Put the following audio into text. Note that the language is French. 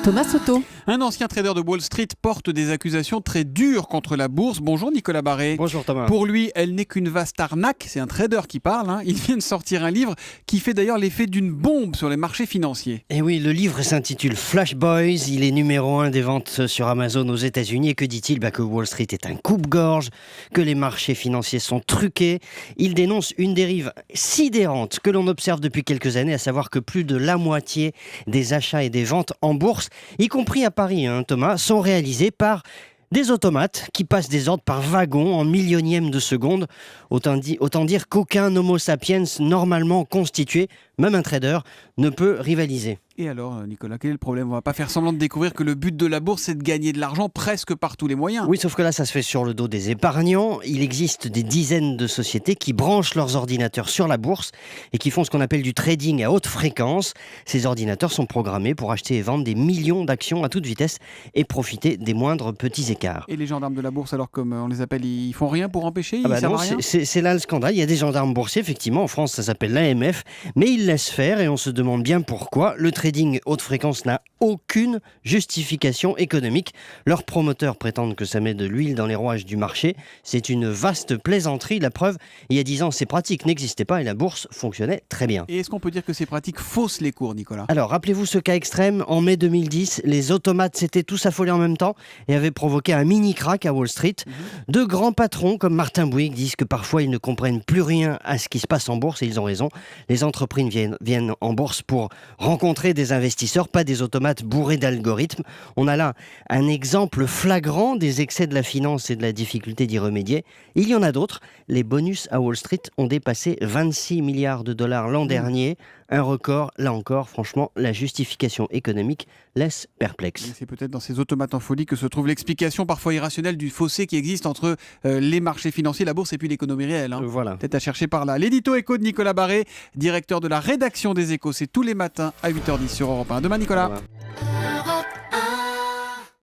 Thomas Soto. Un ancien trader de Wall Street porte des accusations très dures contre la bourse. Bonjour Nicolas Barré. Bonjour Thomas. Pour lui, elle n'est qu'une vaste arnaque. C'est un trader qui parle. Il vient de sortir un livre qui fait d'ailleurs l'effet d'une bombe sur les marchés financiers. Et oui, le livre s'intitule Flash Boys. Il est numéro 1 des ventes sur Amazon aux États-Unis. Et que dit-il ? Que Wall Street est un coupe-gorge, que les marchés financiers sont truqués. Il dénonce une dérive sidérante que l'on observe depuis quelques années, à savoir que plus de la moitié des achats et des ventes en bourse, y compris à Paris, Thomas, sont réalisés par des automates qui passent des ordres par wagon en millionième de seconde. Autant dire qu'aucun homo sapiens normalement constitué, même un trader, ne peut rivaliser. Et alors, Nicolas, quel est le problème ? On ne va pas faire semblant de découvrir que le but de la bourse, c'est de gagner de l'argent presque par tous les moyens. Oui, sauf que là, ça se fait sur le dos des épargnants. Il existe des dizaines de sociétés qui branchent leurs ordinateurs sur la bourse et qui font ce qu'on appelle du trading à haute fréquence. Ces ordinateurs sont programmés pour acheter et vendre des millions d'actions à toute vitesse et profiter des moindres petits écarts. Et les gendarmes de la bourse, alors comme on les appelle, ils font rien pour empêcher ? Ils Non, servent à rien ? c'est là le scandale. Il y a des gendarmes boursiers, effectivement. En France, ça s'appelle l'AMF. Mais ils laissent faire et on se demande bien pourquoi. Le trading haute fréquence n'a aucune justification économique. Leurs promoteurs prétendent que ça met de l'huile dans les rouages du marché. C'est une vaste plaisanterie. La preuve, il y a 10 ans, ces pratiques n'existaient pas et la bourse fonctionnait très bien. Et est-ce qu'on peut dire que ces pratiques faussent les cours, Nicolas ? Alors, rappelez-vous ce cas extrême. En mai 2010, les automates s'étaient tous affolés en même temps et avaient provoqué un mini-crack à Wall Street. De grands patrons comme Martin Bouygues disent que parfois ils ne comprennent plus rien à ce qui se passe en bourse et ils ont raison. Les entreprises viennent en bourse pour rencontrer des investisseurs, pas des automates bourrés d'algorithmes. On a là un exemple flagrant des excès de la finance et de la difficulté d'y remédier. Il y en a d'autres. Les bonus à Wall Street ont dépassé 26 milliards de dollars l'an dernier. Un record, là encore, franchement, la justification économique laisse perplexe. Et c'est peut-être dans ces automates en folie que se trouve l'explication parfois irrationnelle du fossé qui existe entre les marchés financiers, la bourse et puis l'économie réelle. Voilà. Peut-être à chercher par là. L'édito éco de Nicolas Barré, directeur de la rédaction des Échos. C'est tous les matins à 8h10 sur Europe 1. Demain, Nicolas. Voilà.